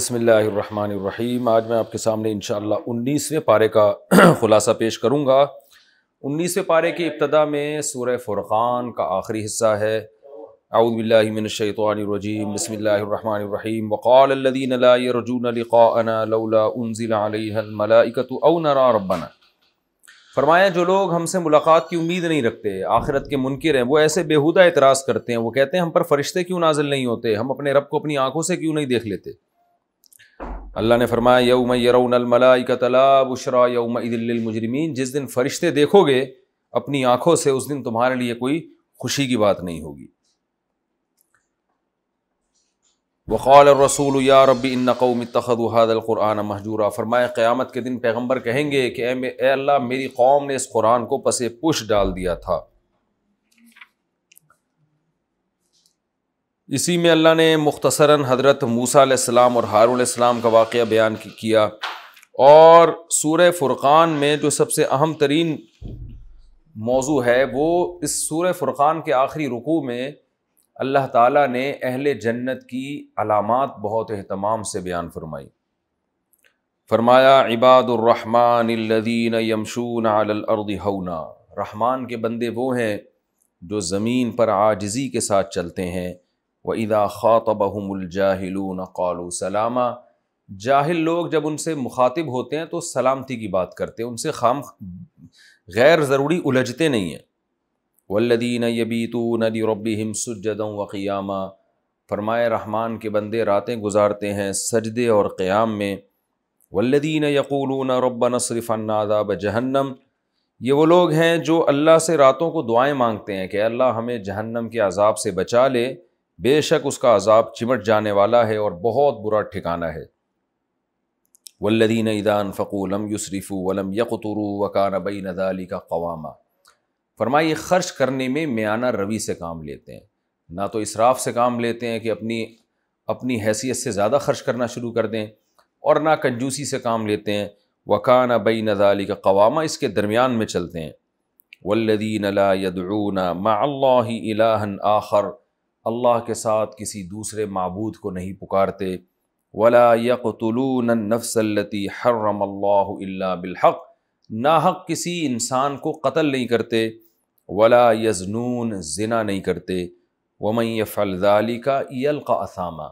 بسم اللہ الرحمن الرحیم۔ آج میں آپ کے سامنے انشاءاللہ 19ویں پارے کا خلاصہ پیش کروں گا۔ 19ویں پارے کی ابتدا میں سورہ فرقان کا آخری حصہ ہے۔ اعوذ باللہ من الشیطان الرجیم، بسم اللہ الرحمن الرحیم۔ وقال الذین لا یرجون لقاءنا لولا انزل علیہ الملائکۃ او نری ربنا۔ فرمایا جو لوگ ہم سے ملاقات کی امید نہیں رکھتے، آخرت کے منکر ہیں، وہ ایسے بیہودہ اعتراض کرتے ہیں، وہ کہتے ہیں ہم پر فرشتے کیوں نازل نہیں ہوتے، ہم اپنے رب کو اپنی آنکھوں سے کیوں نہیں دیکھ لیتے۔ اللہ نے فرمایا یوم یرون الملائکۃ لا بشری یومئذ للمجرمین، جس دن فرشتے دیکھو گے اپنی آنکھوں سے، اس دن تمہارے لیے کوئی خوشی کی بات نہیں ہوگی۔ وقال الرسول یا رب ان قوم اتخذوا هذا القرآن مہجورا۔ فرمایا قیامت کے دن پیغمبر کہیں گے کہ اے اللہ میری قوم نے اس قرآن کو پس پش ڈال دیا تھا۔ اسی میں اللہ نے مختصراً حضرت موسیٰ علیہ السلام اور ہارون علیہ السلام کا واقعہ بیان کیا، اور سورہ فرقان میں جو سب سے اہم ترین موضوع ہے وہ اس سورہ فرقان کے آخری رکوع میں اللہ تعالیٰ نے اہل جنت کی علامات بہت اہتمام سے بیان فرمائی۔ فرمایا عباد الرحمن الذین یمشون علی الارض ہونا، رحمان کے بندے وہ ہیں جو زمین پر عاجزی کے ساتھ چلتے ہیں۔ وَإِذَا خَاطَبَهُمُ الْجَاهِلُونَ قَالُوا سَلَامًا، جاہل لوگ جب ان سے مخاطب ہوتے ہیں تو سلامتی کی بات کرتے ہیں، ان سے غیر ضروری الجھتے نہیں ہیں۔ وَالَّذِينَ يَبِيتُونَ لِرَبِّهِمْ سُجَّدًا وَقِيَامًا، فرمائے رحمان کے بندے راتیں گزارتے ہیں سجدے اور قیام میں۔ وَالَّذِينَ يَقُولُونَ رَبَّنَا اصْرِفْ عَنَّا عَذَابَ جَهَنَّمَ، یہ وہ لوگ ہیں جو اللہ سے راتوں کو دعائیں مانگتے ہیں کہ اللہ ہمیں جہنم کے عذاب سے بچا لے، بے شک اس کا عذاب چمٹ جانے والا ہے اور بہت برا ٹھکانہ ہے۔ والذین اذا انفقوا لم یسرفوا ولم یقتروا وکان بین ذلک قواما، فرمایا یہ خرچ کرنے میں میانہ روی سے کام لیتے ہیں، نہ تو اسراف سے کام لیتے ہیں کہ اپنی حیثیت سے زیادہ خرچ کرنا شروع کر دیں، اور نہ کنجوسی سے کام لیتے ہیں۔ وکان بین ذلک قواما، اس کے درمیان میں چلتے ہیں۔ والذین لا یدعون مع اللہ الہا آخر، اللہ کے ساتھ کسی دوسرے معبود کو نہیں پکارتے۔ ولا یقتلون النفس التی حرم اللہ الا بالحق، ناحق کسی انسان کو قتل نہیں کرتے۔ ولا یزنون، زنا نہیں کرتے۔ ومن یفعل ذلک یلقى اثاما،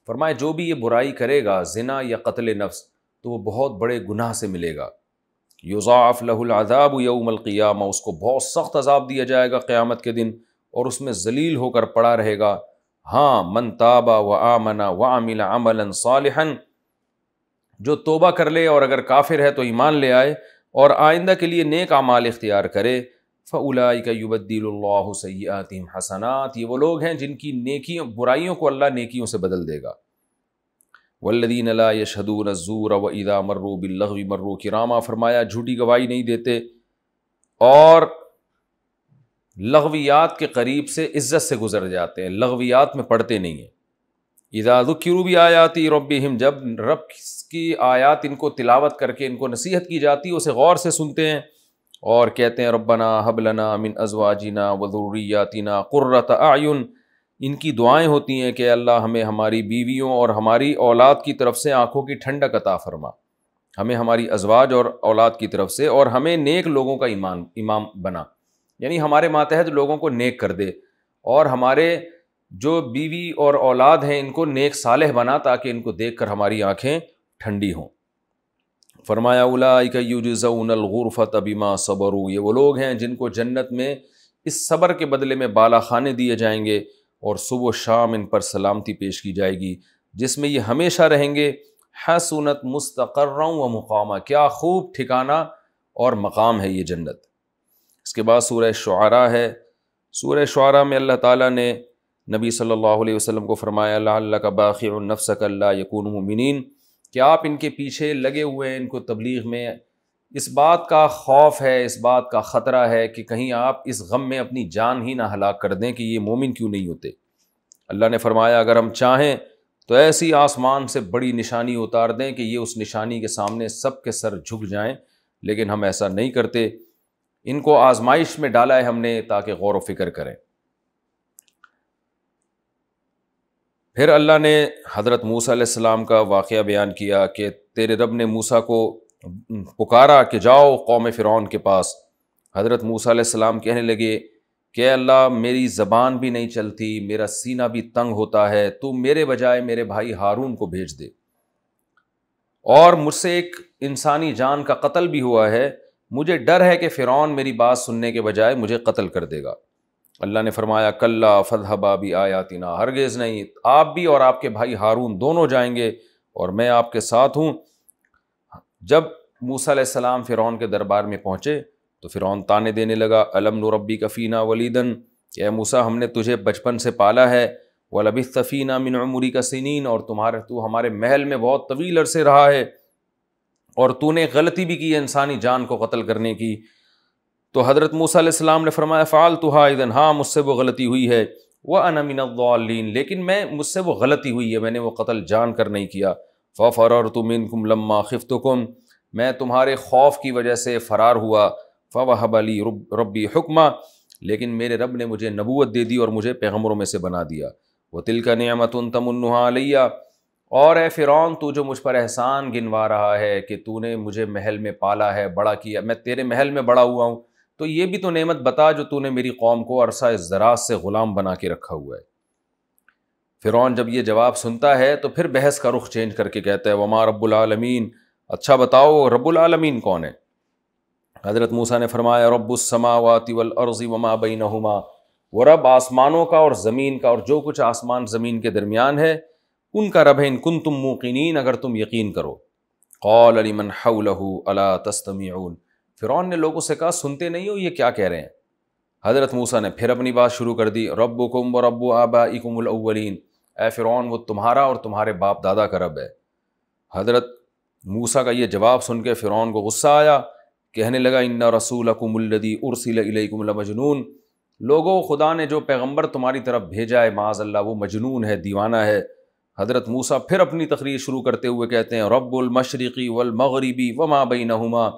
فرمائے جو بھی یہ برائی کرے گا، زنا یا قتل نفس، تو وہ بہت بڑے گناہ سے ملے گا۔ یضاعف له العذاب یوم القیامہ، اس کو بہت سخت عذاب دیا جائے گا قیامت کے دن، اور اس میں ذلیل ہو کر پڑا رہے گا۔ ہاں من تاب وآمن وعمل عملا صالحا، جو توبہ کر لے اور اگر کافر ہے تو ایمان لے آئے اور آئندہ کے لیے نیک اعمال اختیار کرے، فاولئک یبدل اللہ سیئاتہم حسنات، یہ وہ لوگ ہیں جن کی برائیوں کو اللہ نیکیوں سے بدل دے گا۔ والذین لا یشہدون الزور واذا مروا باللغو مروا کراما، فرمایا جھوٹی گواہی نہیں دیتے اور لغویات کے قریب سے عزت سے گزر جاتے ہیں، لغویات میں پڑھتے نہیں ہیں۔ اذا ذکروا بآیات ربہم، جب رب کی آیات ان کو تلاوت کر کے ان کو نصیحت کی جاتی ہے اسے غور سے سنتے ہیں اور کہتے ہیں ربنا ھب لنا من ازواجنا وذریاتنا قرۃ اعین، ان کی دعائیں ہوتی ہیں کہ اللہ ہمیں ہماری بیویوں اور ہماری اولاد کی طرف سے آنکھوں کی ٹھنڈک عطا فرما، ہمیں ہماری ازواج اور اولاد کی طرف سے، اور ہمیں نیک لوگوں کا امام بنا، یعنی ہمارے ماتحت لوگوں کو نیک کر دے، اور ہمارے جو بیوی اور اولاد ہیں ان کو نیک صالح بنا تاکہ ان کو دیکھ کر ہماری آنکھیں ٹھنڈی ہوں۔ فرمایا اولئک یجزون الغرفۃ بما صبروا، یہ وہ لوگ ہیں جن کو جنت میں اس صبر کے بدلے میں بالا خانے دیے جائیں گے، اور صبح و شام ان پر سلامتی پیش کی جائے گی، جس میں یہ ہمیشہ رہیں گے۔ حسنت مستقرا و مقاما، کیا خوب ٹھکانہ اور مقام ہے یہ جنت۔ اس کے بعد سورہ شعراء ہے۔ سورہ شعراء میں اللہ تعالیٰ نے نبی صلی اللہ علیہ وسلم کو فرمایا لعلک باخع نفسک الا یکونوا مؤمنین، کہ آپ ان کے پیچھے لگے ہوئے ہیں، ان کو تبلیغ میں اس بات کا خوف ہے، اس بات کا خطرہ ہے کہ کہیں آپ اس غم میں اپنی جان ہی نہ ہلاک کر دیں کہ یہ مومن کیوں نہیں ہوتے۔ اللہ نے فرمایا اگر ہم چاہیں تو ایسی آسمان سے بڑی نشانی اتار دیں کہ یہ اس نشانی کے سامنے سب کے سر جھک جائیں، لیکن ہم ایسا نہیں کرتے۔ ان کو آزمائش میں ڈالا ہے ہم نے تاکہ غور و فکر کریں۔ پھر اللہ نے حضرت موسیٰ علیہ السلام کا واقعہ بیان کیا کہ تیرے رب نے موسیٰ کو پکارا کہ جاؤ قوم فرعون کے پاس۔ حضرت موسیٰ علیہ السلام کہنے لگے کہ اللہ میری زبان بھی نہیں چلتی، میرا سینہ بھی تنگ ہوتا ہے، تو میرے بجائے میرے بھائی ہارون کو بھیج دے، اور مجھ سے ایک انسانی جان کا قتل بھی ہوا ہے، مجھے ڈر ہے کہ فرعون میری بات سننے کے بجائے مجھے قتل کر دے گا۔ اللہ نے فرمایا کلا فاذھبا بآیاتنا، ہرگز نہیں، آپ بھی اور آپ کے بھائی ہارون دونوں جائیں گے اور میں آپ کے ساتھ ہوں۔ جب موسیٰ علیہ السلام فرعون کے دربار میں پہنچے تو فرعون طعنے دینے لگا، الم نربک فینا ولیدن، کہ اے موسیٰ ہم نے تجھے بچپن سے پالا ہے، ولبثت فینا من عمرک سنین، اور تو ہمارے محل میں بہت طویل عرصے رہا ہے، اور تو نے غلطی بھی کی انسانی جان کو قتل کرنے کی۔ تو حضرت موسیٰ علیہ السلام نے فرمایا فعلتھا اذن، ہاں مجھ سے وہ غلطی ہوئی ہے، وانا من الضالین، لیکن مجھ سے وہ غلطی ہوئی ہے، میں نے وہ قتل جان کر نہیں کیا۔ ففررت منکم لما خفتکم، میں تمہارے خوف کی وجہ سے فرار ہوا، فوہب لی ربی حکما، لیکن میرے رب نے مجھے نبوت دے دی اور مجھے پیغمبروں میں سے بنا دیا۔ وتلک نعمت تمنھا علی، اور اے فرعون تو جو مجھ پر احسان گنوا رہا ہے کہ تو نے مجھے محل میں پالا ہے، بڑا کیا، میں تیرے محل میں بڑا ہوا ہوں، تو یہ بھی تو نعمت بتا جو تو نے میری قوم کو عرصہ دراز سے غلام بنا کے رکھا ہوا ہے۔ فرعون جب یہ جواب سنتا ہے تو پھر بحث کا رخ چینج کر کے کہتا ہے وما رب العالمین، اچھا بتاؤ رب العالمین کون ہے؟ حضرت موسیٰ نے فرمایا رب السماوات والارض وما بینہما، وہ رب آسمانوں کا اور زمین کا اور جو کچھ آسمان زمین کے درمیان ہے ان کا رب ہے، ان کنتم موقنین، اگر تم یقین کرو۔ قال لمن حولہ الا تستمعون، فرعون نے لوگوں سے کہا سنتے نہیں ہو یہ کیا کہہ رہے ہیں؟ حضرت موسیٰ نے پھر اپنی بات شروع کر دی ربکم ورب آبائکم الاولین، اے فرعون وہ تمہارا اور تمہارے باپ دادا کا رب ہے۔ حضرت موسیٰ کا یہ جواب سن کے فرعون کو غصہ آیا، کہنے لگا ان رسولکم الذی ارسل الیکم لمجنون، لوگو خدا نے جو پیغمبر تمہاری طرف بھیجا ہے معاذ اللہ وہ مجنون ہے، دیوانہ ہے۔ حضرت موسیٰ پھر اپنی تقریر شروع کرتے ہوئے کہتے ہیں رب المشرقی والمغربی وما بینہما،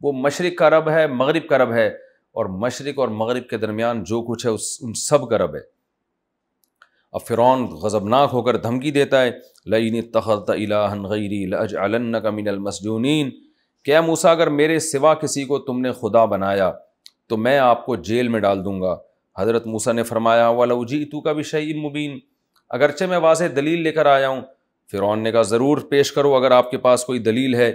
وہ مشرق کا رب ہے، مغرب کا رب ہے، اور مشرق اور مغرب کے درمیان جو کچھ ہے ان سب کا رب ہے۔ اب فرعون غضبناک ہو کر دھمکی دیتا ہے لئن اتخذت الہا غیری لاجعلنک من المسجونین، کہ اے موسیٰ اگر میرے سوا کسی کو تم نے خدا بنایا تو میں آپ کو جیل میں ڈال دوں گا۔ حضرت موسیٰ نے فرمایا وَلَوْ جِئْتُكَ بِشَيْءٍ مُبِينٍ، اگرچہ میں واضح دلیل لے کر آیا ہوں۔ فرعون نے کہا ضرور پیش کرو اگر آپ کے پاس کوئی دلیل ہے۔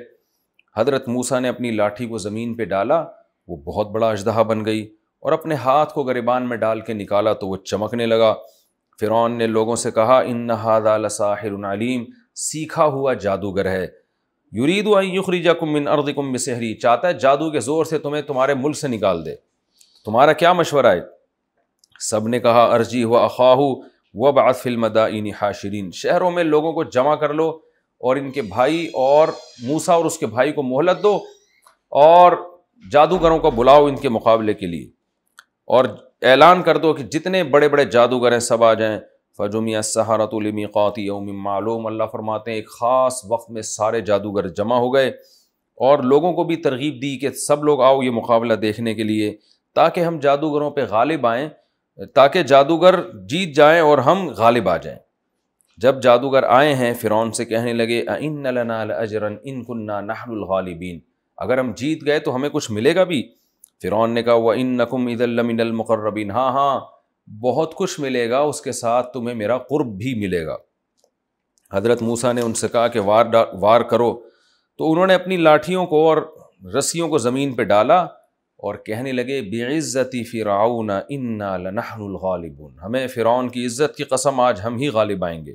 حضرت موسیٰ نے اپنی لاٹھی کو زمین پہ ڈالا، وہ بہت بڑا اژدہا بن گئی، اور اپنے ہاتھ کو گریبان میں ڈال کے نکالا تو وہ چمکنے لگا۔ فرعون نے لوگوں سے کہا ان ھذا لساحر علیم، سیکھا ہوا جادوگر ہے، یرید ان یخرجکم من ارضکم بسحری، چاہتا ہے جادو کے زور سے تمہیں تمہارے ملک سے نکال دے، تمہارا کیا مشورہ ہے؟ سب نے کہا ارجی و اخاہ وابعث فی المدائن حاشرین، شہروں میں لوگوں کو جمع کر لو اور ان کے بھائی اور موسیٰ اور اس کے بھائی کو مہلت دو اور جادوگروں کو بلاؤ ان کے مقابلے کے لیے، اور اعلان کر دو کہ جتنے بڑے بڑے جادوگر ہیں سب آ جائیں۔ فجمع السحرۃ لمیقات یوم معلوم، اللہ فرماتے ہیں ایک خاص وقت میں سارے جادوگر جمع ہو گئے، اور لوگوں کو بھی ترغیب دی کہ سب لوگ آؤ یہ مقابلہ دیکھنے کے لیے، تاکہ ہم جادوگروں پہ غالب آئیں، تاکہ جادوگر جیت جائیں اور ہم غالب آ جائیں۔ جب جادوگر آئے ہیں فرعون سے کہنے لگے اَإِنَّ لَنَا لَأَجْرًا إِن كُنَّا نَحْنُ الْغَالِبِينَ، اگر ہم جیت گئے تو ہمیں کچھ ملے گا بھی؟ فرعون نے کہا وَإِنَّكُمْ إِذًا لَمِنَ الْمُقَرَّبِينَ، ہاں بہت کچھ ملے گا، اس کے ساتھ تمہیں میرا قرب بھی ملے گا۔ حضرت موسیٰ نے ان سے کہا کہ وار کرو، تو انہوں نے اپنی لاٹھیوں کو اور رسیوں کو زمین پہ ڈالا اور کہنے لگے بعزتی فرعون انا لنحن الغالبون، ہمیں فرعون کی عزت کی قسم آج ہم ہی غالب آئیں گے۔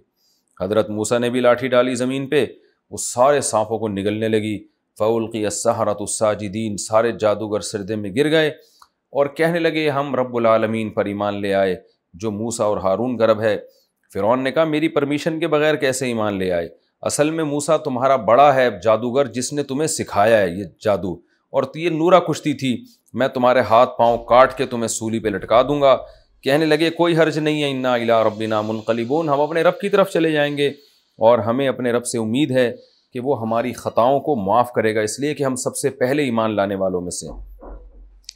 حضرت موسیٰ نے بھی لاٹھی ڈالی زمین پہ، وہ سارے سانپوں کو نگلنے لگی، فَأُلْقِيَ السَّحَرَةُ السَّاجِدِينَ، سارے جادوگر سجدے میں گر گئے اور کہنے لگے ہم رب العالمین پر ایمان لے آئے جو موسیٰ اور ہارون کا رب ہے۔ فرعون نے کہا میری پرمیشن کے بغیر کیسے ایمان لے آئے؟ اصل میں موسیٰ تمہارا بڑا ہے جادوگر جس نے تمہیں سکھایا ہے یہ جادو، اور یہ نورا کشتی تھی، میں تمہارے ہاتھ پاؤں کاٹ کے تمہیں سولی پہ لٹکا دوں گا۔ کہنے لگے کوئی حرج نہیں ہے، انا الی ربنا منقلبون، ہم اپنے رب کی طرف چلے جائیں گے، اور ہمیں اپنے رب سے امید ہے کہ وہ ہماری خطاؤں کو معاف کرے گا، اس لیے کہ ہم سب سے پہلے ایمان لانے والوں میں سے۔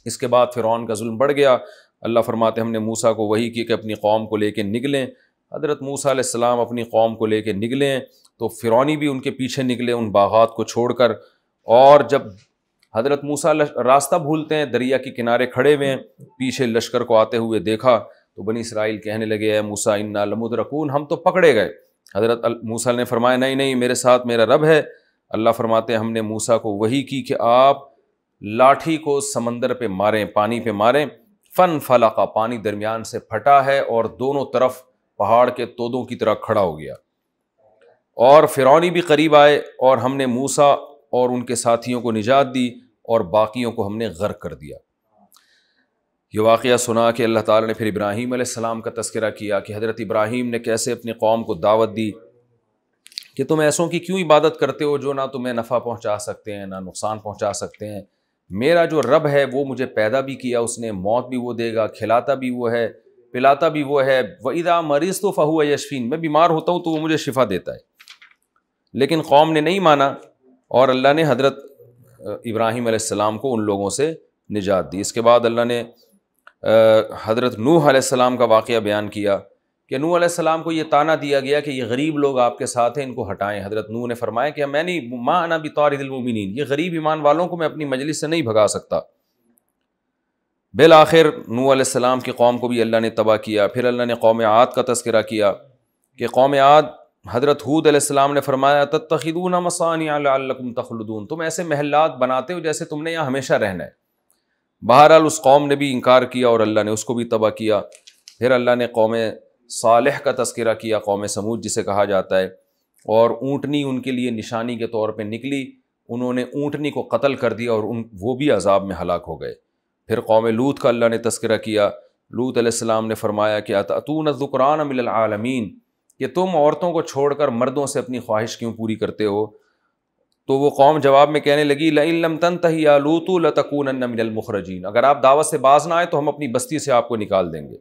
اس کے بعد فرعون کا ظلم بڑھ گیا۔ اللہ فرماتے ہم نے موسیٰ کو وحی کی کہ اپنی قوم کو لے کے نکلیں، حضرت موسیٰ علیہ السلام اپنی قوم کو لے کے نکلے تو فرعونی بھی ان کے پیچھے نکلے ان باغات کو چھوڑ کر، اور جب حضرت موسیٰ راستہ بھولتے ہیں، دریا کے کنارے کھڑے ہوئے ہیں، پیچھے لشکر کو آتے ہوئے دیکھا تو بنی اسرائیل کہنے لگے اے موسیٰ انا لمدرکون، ہم تو پکڑے گئے۔ حضرت موسیٰ نے فرمایا نہیں نہیں، میرے ساتھ میرا رب ہے۔ اللہ فرماتے ہیں ہم نے موسیٰ کو وحی کی کہ آپ لاٹھی کو سمندر پہ ماریں، پانی پہ ماریں، فن فلقا، پانی درمیان سے پھٹا ہے اور دونوں طرف پہاڑ کے تودوں کی طرح کھڑا ہو گیا، اور فرعونی بھی قریب آئے، اور ہم نے موسیٰ اور ان کے ساتھیوں کو نجات دی اور باقیوں کو ہم نے غرق کر دیا۔ یہ واقعہ سنا کہ اللہ تعالیٰ نے پھر ابراہیم علیہ السلام کا تذکرہ کیا کہ حضرت ابراہیم نے کیسے اپنی قوم کو دعوت دی کہ تم ایسوں کی کیوں عبادت کرتے ہو جو نہ تمہیں نفع پہنچا سکتے ہیں نہ نقصان پہنچا سکتے ہیں۔ میرا جو رب ہے وہ مجھے پیدا بھی کیا، اس نے موت بھی وہ دے گا، کھلاتا بھی وہ ہے، پلاتا بھی وہ ہے، وَإِذَا مَرِضْتُ فَهُوَ يَشْفِينِ، میں بیمار ہوتا ہوں تو وہ مجھے شفا دیتا ہے۔ لیکن قوم نے نہیں مانا اور اللہ نے حضرت ابراہیم علیہ السلام کو ان لوگوں سے نجات دی۔ اس کے بعد اللہ نے حضرت نوح علیہ السلام کا واقعہ بیان کیا کہ نوح علیہ السلام کو یہ طعنہ دیا گیا کہ یہ غریب لوگ آپ کے ساتھ ہیں، ان کو ہٹائیں۔ حضرت نوح نے فرمایا کہ میں نہیں، ما انا بطارد المؤمنین، یہ غریب ایمان والوں کو میں اپنی مجلس سے نہیں بھگا سکتا۔ بالآخر نوح علیہ السلام کی قوم کو بھی اللہ نے تباہ کیا۔ پھر اللہ نے قوم عاد کا تذکرہ کیا کہ قوم عاد، حضرت ہود علیہ السلام نے فرمایا تتخذون مصانع لعلکم تخلدون، تم ایسے محلات بناتے ہو جیسے تم نے یہاں ہمیشہ رہنا ہے۔ بہرحال اس قوم نے بھی انکار کیا اور اللہ نے اس کو بھی تباہ کیا۔ پھر اللہ نے قوم صالح کا تذکرہ کیا، قوم سمود جسے کہا جاتا ہے، اور اونٹنی ان کے لیے نشانی کے طور پہ نکلی، انہوں نے اونٹنی کو قتل کر دیا اور وہ بھی عذاب میں ہلاک ہو گئے۔ پھر قوم لوط کا اللہ نے تذکرہ کیا، لوط علیہ السلام نے فرمایا کہ اتأتون الذکران من العالمین، کہ تم عورتوں کو چھوڑ کر مردوں سے اپنی خواہش کیوں پوری کرتے ہو؟ تو وہ قوم جواب میں کہنے لگی لئن لم تنتہی یا لوط لتکونن من المخرجین، اگر آپ دعوت سے باز نہ آئے تو ہم اپنی بستی سے آپ کو نکال دیں گے۔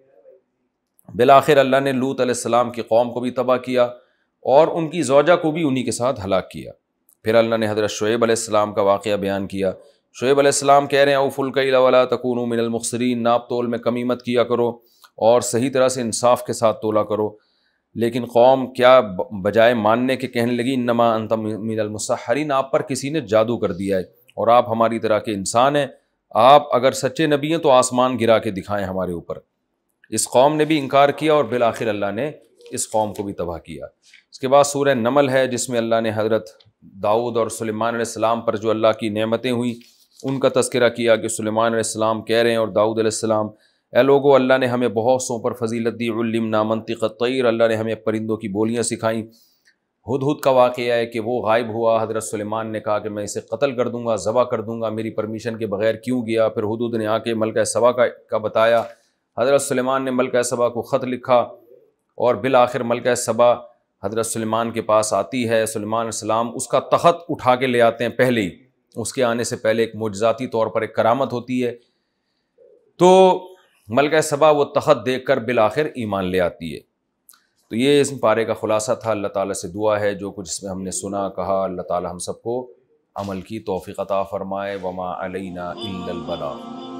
بالآخر اللہ نے لوط علیہ السلام کی قوم کو بھی تباہ کیا اور ان کی زوجہ کو بھی انہی کے ساتھ ہلاک کیا۔ پھر اللہ نے حضرت شعیب علیہ السلام کا واقعہ بیان کیا۔ شعیب علیہ السلام کہہ رہے ہیں اوفوا الکیل ولا تکونوا من المخسرین، ناپ تول میں کمی مت کیا کرو اور صحیح طرح سے انصاف کے ساتھ تولا کرو۔ لیکن قوم کیا بجائے ماننے کے کہنے لگی انما انت من المسحرین، آپ پر کسی نے جادو کر دیا ہے اور آپ ہماری طرح کے انسان ہیں، آپ اگر سچے نبی ہیں تو آسمان گرا کے دکھائیں ہمارے اوپر۔ اس قوم نے بھی انکار کیا اور بالآخر اللہ نے اس قوم کو بھی تباہ کیا۔ اس کے بعد سورہ نمل ہے جس میں اللہ نے حضرت داؤد اور سلیمان علیہ السلام پر جو اللہ کی نعمتیں ہوئیں ان کا تذکرہ کیا کہ سلیمان علیہ السلام کہہ رہے ہیں اور داؤد علیہ السلام، اے لوگو اللہ نے ہمیں بہت سوں پر فضیلت دی، علمنا منطق الطیر، اللہ نے ہمیں پرندوں کی بولیاں سکھائیں۔ ہدہد کا واقعہ ہے کہ وہ غائب ہوا، حضرت سلیمان نے کہا کہ میں اسے قتل کر دوں گا، ذبح کر دوں گا، میری پرمیشن کے بغیر کیوں گیا؟ پھر ہدہد نے آ کے ملکہ سبا کا بتایا، حضرت سلیمان نے ملکہ سبا کو خط لکھا اور بالآخر ملکہ سبا حضرت سلیمان کے پاس آتی ہے۔ سلیمان علیہ السلام اس کا تخت اٹھا کے لے آتے ہیں، پہلے ہی اس کے آنے سے پہلے ایک معجزاتی طور پر ایک کرامت ہوتی ہے، تو ملکہ سبا وہ تخت دیکھ کر بالآخر ایمان لے آتی ہے۔ تو یہ اس پارے کا خلاصہ تھا۔ اللہ تعالیٰ سے دعا ہے جو کچھ اس میں ہم نے سنا کہا، اللہ تعالیٰ ہم سب کو عمل کی توفیق عطا فرمائے۔ وما علینا الا البلاغ۔